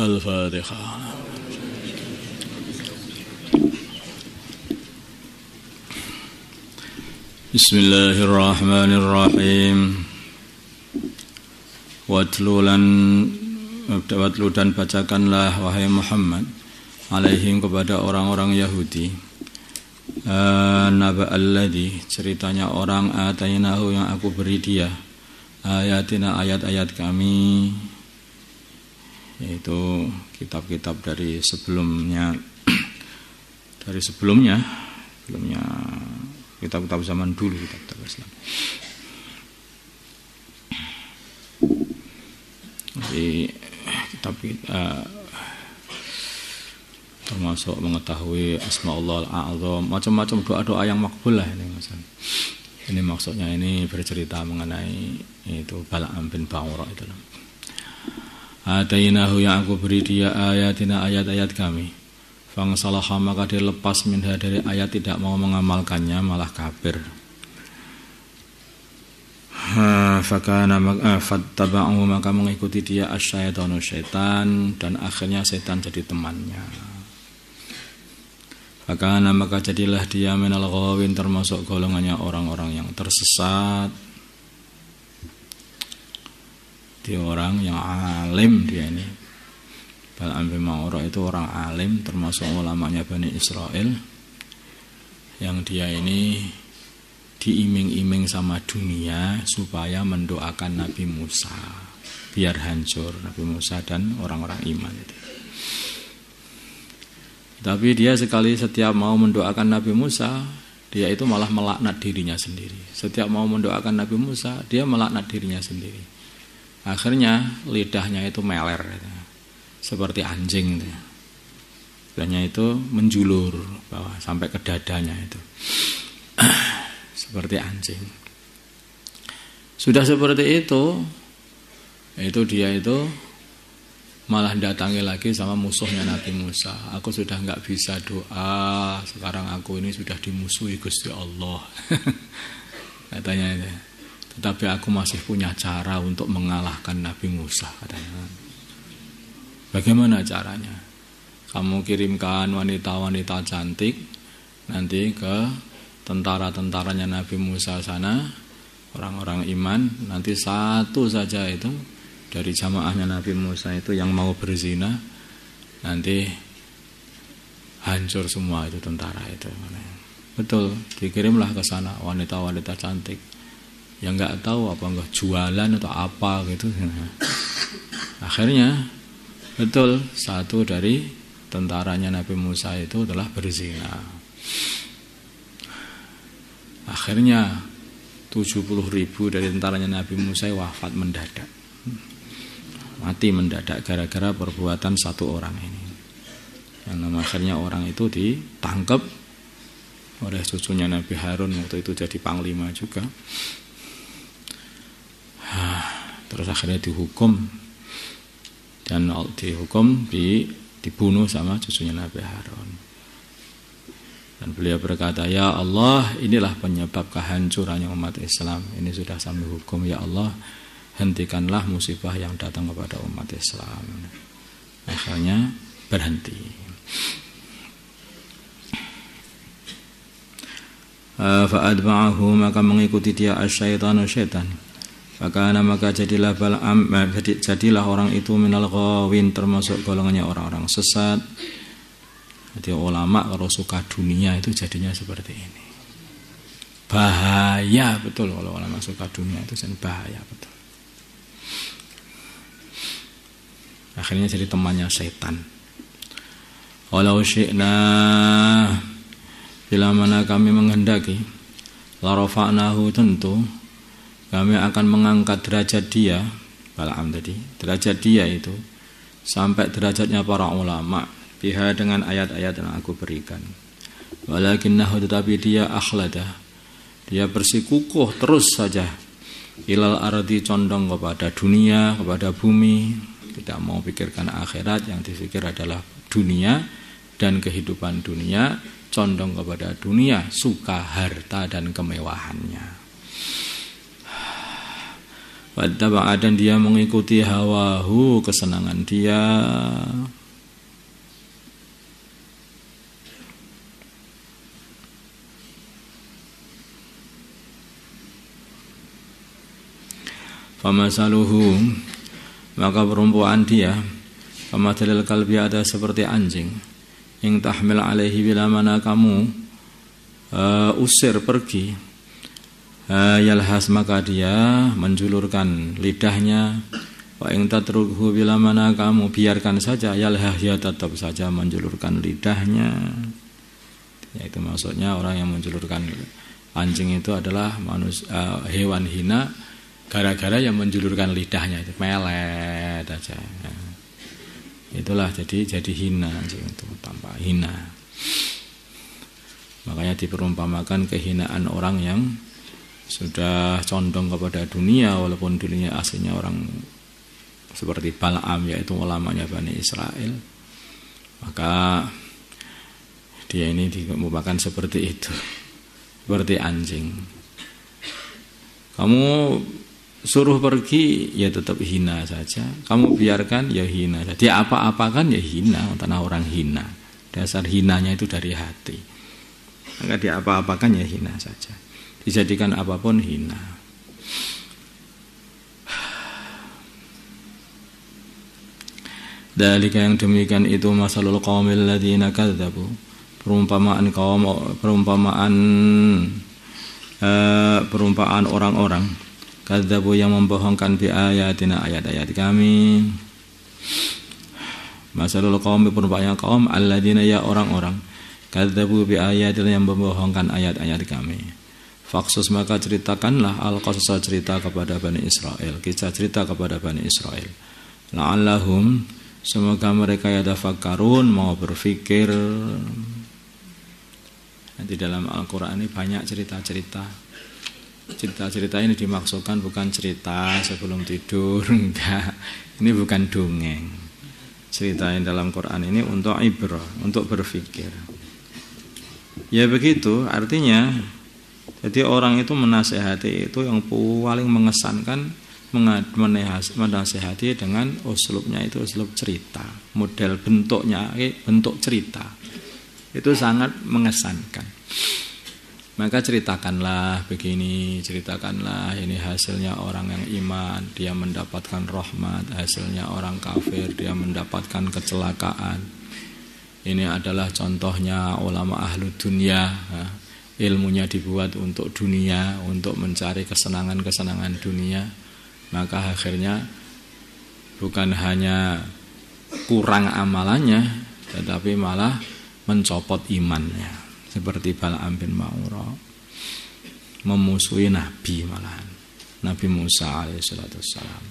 Al-Fatihah. Bismillahirrahmanirrahim. Watlu dan bacakanlah wahai Muhammad alaihim kepada orang-orang Yahudi naba alladhi, ceritanya orang atainahu yang aku beri dia ayatina, ayat-ayat kami, yaitu kitab-kitab dari sebelumnya kitab-kitab zaman dulu, kitab-kitab Islam. Jadi kitab termasuk mengetahui asmaullah al-a'zam, macam-macam doa-doa yang makbul lah ini maksudnya. Ini maksudnya ini bercerita mengenai itu Bal'am bin Ba'ura itu. Atainahu, yang aku beri dia ayatina, ayat-ayat kami. Fangsalaha, maka dia lepas minha dari ayat, tidak mau mengamalkannya, malah kafir. Fattaba'u, maka mengikuti dia asyaitanu, syaitan, dan akhirnya syaitan jadi temannya. Fakana, maka jadilah dia minal ghawin, termasuk golongannya orang-orang yang tersesat. Dia orang yang alim, dia ini Bal'am bin Ba'ura itu orang alim, termasuk ulamanya Bani Israel, yang dia ini diiming-iming sama dunia supaya mendoakan Nabi Musa biar hancur, Nabi Musa dan orang-orang iman itu. Tapi dia setiap mau mendoakan Nabi Musa, dia itu malah melaknat dirinya sendiri. Setiap mau mendoakan Nabi Musa, dia melaknat dirinya sendiri. Akhirnya lidahnya itu meler, seperti anjing. Lidahnya itu menjulur bawah sampai ke dadanya itu. Seperti anjing. Sudah seperti itu dia itu malah datangi lagi sama musuhnya Nabi Musa. Aku sudah enggak bisa doa, sekarang aku ini sudah dimusuhi Gusti Allah. Katanya itu. Tetapi aku masih punya cara untuk mengalahkan Nabi Musa, katanya. Bagaimana caranya? Kamu kirimkan wanita-wanita cantik nanti ke tentara-tentaranya Nabi Musa sana, orang-orang iman, nanti satu saja itu dari jamaahnya Nabi Musa itu yang mau berzina, nanti hancur semua itu tentara itu. Betul, dikirimlah ke sana wanita-wanita cantik yang nggak tahu apa enggak jualan atau apa gitu. Akhirnya betul, satu dari tentaranya Nabi Musa itu telah berzina. Akhirnya 70.000 dari tentaranya Nabi Musa wafat mendadak. Mati mendadak gara-gara perbuatan satu orang ini. Yang akhirnya orang itu ditangkap oleh cucunya Nabi Harun, waktu itu jadi panglima juga. Terus akhirnya dihukum, dan dihukum dibunuh sama cucunya Nabi Harun. Dan beliau berkata, ya Allah, inilah penyebab kehancurannya umat Islam. Ini sudah kami hukum, ya Allah, hentikanlah musibah yang datang kepada umat Islam. Akhirnya berhenti. Fa'adba'ahu, maka mengikuti dia asyaitanu, syaitan. Maka jadilah Bal'am, jadilah orang itu minal ghawin, termasuk golongannya orang-orang sesat. Jadi ulama kalau suka dunia itu jadinya seperti ini. Bahaya betul kalau ulama suka dunia itu, bahaya betul. Akhirnya jadi temannya setan. Walau syi'na, bila mana kami menghendaki, la rafa'nahu, tentu kami akan mengangkat derajat dia, Bal'am tadi, derajat dia itu sampai derajatnya para ulama, biha, dengan ayat-ayat yang aku berikan. Walakinnahu, tetapi dia akhlada, dia bersikukuh terus saja, ilal ardi, condong kepada dunia, kepada bumi, tidak mau pikirkan akhirat, yang dipikir adalah dunia dan kehidupan dunia, condong kepada dunia, suka harta dan kemewahannya. Wattaba'a dan dia mengikuti hawahu, kesenangan dia. Famasaluhu, maka perumpamaan dia pamathalil kalbi ada seperti anjing yang tahmil alaihi, bila mana kamu usir pergi, yalhas maka dia menjulurkan lidahnya, wa ing tatrukhu, bila mana kamu biarkan saja, yalhas ya tetap saja menjulurkan lidahnya. Yaitu maksudnya orang yang menjulurkan anjing itu adalah manusia, hewan hina, gara-gara yang menjulurkan lidahnya itu melet aja. Itulah jadi hina anjing itu, tampak hina. Makanya diperumpamakan kehinaan orang yang sudah condong kepada dunia, walaupun dunia aslinya orang seperti Bal'am, yaitu ulamanya Bani Israel. Maka dia ini diperumpamakan seperti itu, seperti anjing. Kamu suruh pergi ya tetap hina saja, kamu biarkan ya hina saja. Dia apa-apakan ya hina, tanah orang hina. Dasar hinanya itu dari hati. Maka dia apa-apakan ya hina saja. Dijadikan apapun hina. Dalika yang demikian itu masalul qaumil ladzina kadzabu, perumpamaan orang-orang kadzabu yang membohongkan bi ayatina, ayat-ayat kami. Masalul qaumi, perumpamaan kaum alladzina ya orang-orang kadzabu bi ayatina yang membohongkan ayat-ayat kami. Faksus maka ceritakanlah al-qasas, cerita kepada Bani Israel, kisah cerita kepada Bani Israel. La'allahum, semoga mereka yatafakkarun, mau berfikir. Di dalam Al-Quran ini banyak cerita-cerita. Cerita-cerita ini dimaksudkan bukan cerita sebelum tidur, enggak. Ini bukan dongeng. Cerita yang dalam Quran ini untuk ibrah, untuk berfikir. Ya begitu, artinya jadi orang itu menasehati itu yang paling mengesankan, menasehati dengan uslubnya itu uslub cerita, model bentuknya bentuk cerita, itu sangat mengesankan. Maka ceritakanlah begini, ceritakanlah ini hasilnya orang yang iman, dia mendapatkan rahmat, hasilnya orang kafir, dia mendapatkan kecelakaan. Ini adalah contohnya ulama ahlu dunia, ilmunya dibuat untuk dunia, untuk mencari kesenangan-kesenangan dunia. Maka akhirnya bukan hanya kurang amalannya, tetapi malah mencopot imannya. Seperti Bal'am bin Ma'ura, memusuhi Nabi, malahan Nabi Musa alaihissalam.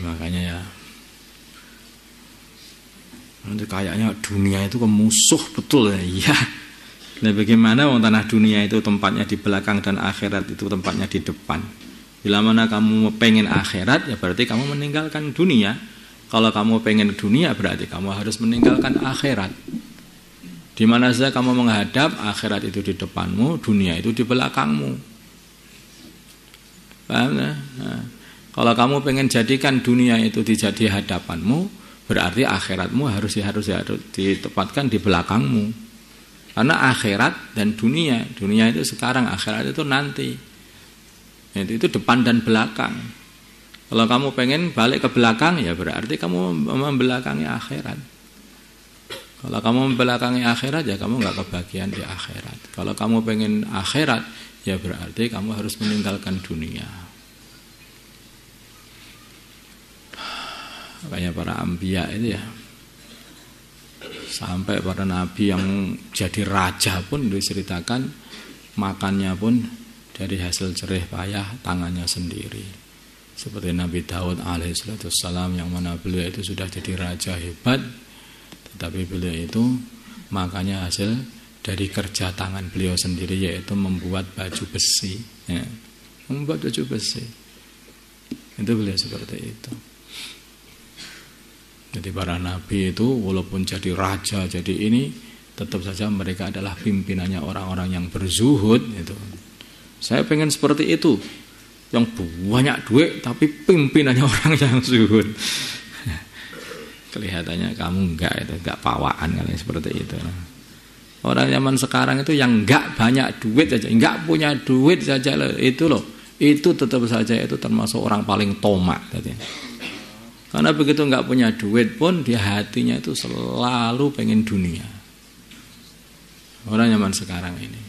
Makanya ya, nanti kayaknya dunia itu musuh betul ya. Iya. Nah bagaimana wong tanah dunia itu tempatnya di belakang dan akhirat itu tempatnya di depan. Bila mana kamu pengen akhirat ya berarti kamu meninggalkan dunia. Kalau kamu pengen dunia berarti kamu harus meninggalkan akhirat. Di mana saja kamu menghadap, akhirat itu di depanmu, dunia itu di belakangmu. Paham ya? Nah, kalau kamu pengen jadikan dunia itu dijadi hadapanmu, berarti akhiratmu harus ditempatkan di belakangmu. Karena akhirat dan dunia itu sekarang, akhirat itu nanti. Itu depan dan belakang. Kalau kamu pengen balik ke belakang, ya berarti kamu membelakangi akhirat. Kalau kamu membelakangi akhirat, ya kamu nggak kebagian di akhirat. Kalau kamu pengen akhirat, ya berarti kamu harus meninggalkan dunia. Makanya para anbiya itu ya, sampai para nabi yang jadi raja pun diceritakan makannya pun dari hasil jerih payah tangannya sendiri. Seperti Nabi Daud alaihissalam, yang mana beliau itu sudah jadi raja hebat, tetapi beliau itu makannya hasil dari kerja tangan beliau sendiri, yaitu membuat baju besi, ya. Membuat baju besi. Itu beliau seperti itu. Jadi para nabi itu walaupun jadi raja, jadi ini tetap saja mereka adalah pimpinannya orang-orang yang berzuhud itu. Saya pengen seperti itu, yang banyak duit tapi pimpinannya orang yang zuhud. Kelihatannya kamu enggak pawaan kalian seperti itu. Orang zaman sekarang itu yang enggak banyak duit saja, enggak punya duit saja itu loh, itu tetap saja itu termasuk orang paling tomak katanya. Karena begitu enggak punya duit pun dia hatinya itu selalu pengen dunia. Orang zaman sekarang ini.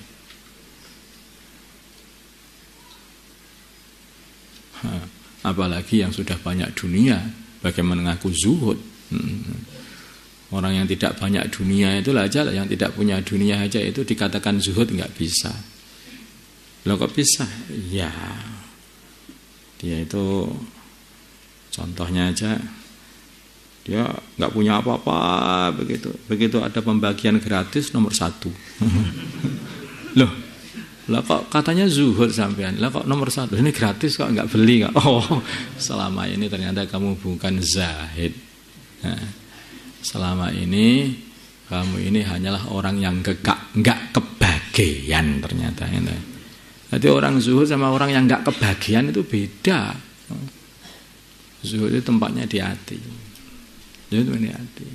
Apalagi yang sudah banyak dunia, bagaimana mengaku zuhud. Orang yang tidak banyak dunia itu aja lah, yang tidak punya dunia aja itu dikatakan zuhud nggak bisa. Loh kok bisa? Ya, dia itu contohnya aja, dia nggak punya apa-apa begitu ada pembagian gratis nomor 1. Loh, lah kok katanya zuhud sampean, lah kok nomor 1 ini gratis kok nggak beli kok? Oh, selama ini ternyata kamu bukan zahid. Nah, selama ini kamu ini hanyalah orang yang nggak kebagian ternyata. Jadi orang zuhud sama orang yang nggak kebagian itu beda. Zuhud itu tempatnya di hati. Zuhud di hati.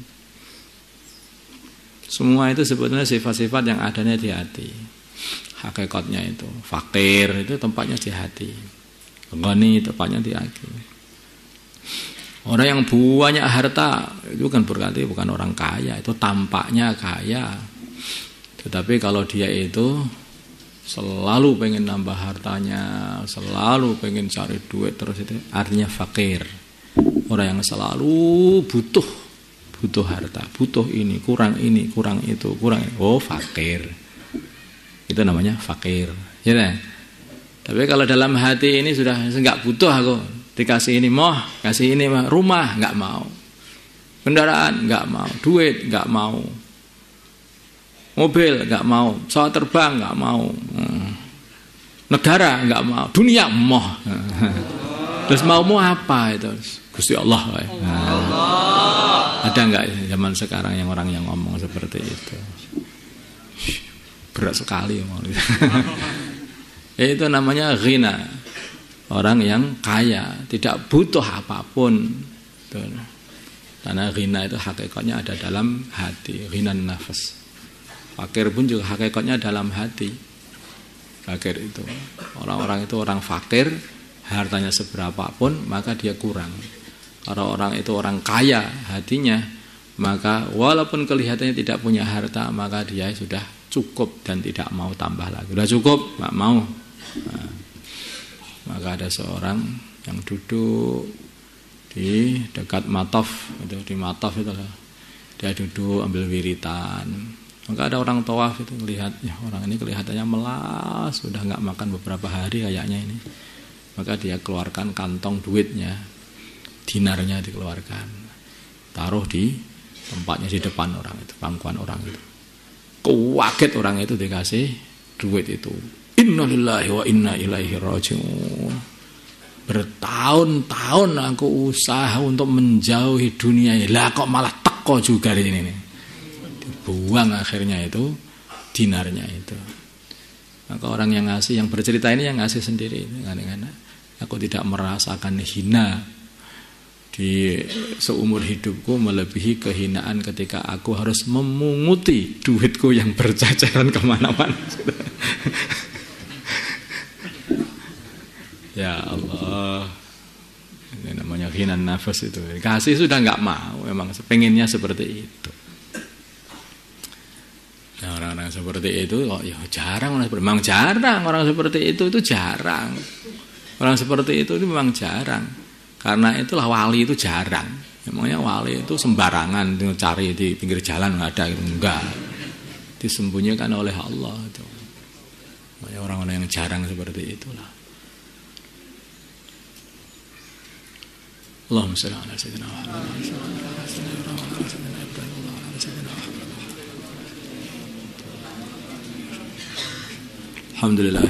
Semua itu sebetulnya sifat-sifat yang adanya di hati. Hakikatnya itu fakir itu tempatnya di hati. Ghani tempatnya di hati. Orang yang banyak harta itu kan berarti bukan orang kaya, itu tampaknya kaya. Tetapi kalau dia itu selalu pengen nambah hartanya, selalu pengen cari duit terus, itu artinya fakir. Orang yang selalu butuh harta, butuh ini, kurang itu, kurang ini. Oh, fakir. Itu namanya fakir. Ya kan? Tapi kalau dalam hati ini sudah enggak butuh aku. Dikasih ini kasih ini rumah enggak mau. Kendaraan enggak mau, duit enggak mau. Mobil enggak mau, pesawat terbang enggak mau. Negara enggak mau, dunia moh. Terus mau apa itu? Gusti Allah. Ada enggak zaman sekarang yang orang yang ngomong seperti itu? Berat sekali ngomong. Itu namanya ghina. Orang yang kaya, tidak butuh apapun. Karena ghina itu hakikatnya ada dalam hati, ghinan nafas. Fakir pun juga hakikatnya dalam hati. Fakir itu, orang-orang itu orang fakir, hartanya seberapapun maka dia kurang. Kalau orang itu orang kaya hatinya, maka walaupun kelihatannya tidak punya harta, maka dia sudah cukup dan tidak mau tambah lagi. Sudah cukup, nggak mau. Nah, maka ada seorang yang duduk di dekat mataf, itu di mataf itu lah. Dia duduk ambil wiritan. Maka ada orang tawaf itu melihat, ya orang ini kelihatannya melas, sudah nggak makan beberapa hari kayaknya ini. Maka dia keluarkan kantong duitnya, dinarnya dikeluarkan, taruh di tempatnya di depan orang itu, pangkuan orang itu. Kaget orang itu dikasih duit itu. Innalillahi wa inna ilaihi raji'un. Bertahun-tahun aku usaha untuk menjauhi dunia ini, lah kok malah teko juga di sini nih. Dibuang akhirnya itu dinarnya itu. Maka orang yang ngasih, yang bercerita ini yang ngasih sendiri, aku tidak merasakan hina di seumur hidupku melebihi kehinaan ketika aku harus memunguti duitku yang berjajaran kemana-mana. Ya Allah, ini namanya ghinan nafas itu. Kasih sudah nggak mau, memang pengennya seperti itu. Nah, orang-orang seperti itu kok ya jarang orang seperti, memang jarang orang seperti itu jarang. Orang seperti itu memang jarang. Karena itulah wali itu jarang. Memangnya wali itu sembarangan cari di pinggir jalan nggak ada gitu, enggak. Disembunyikan oleh Allah itu. Orang-orang yang jarang seperti itulah. Allahumma shalli ala sayyidina Muhammad. Alhamdulillah.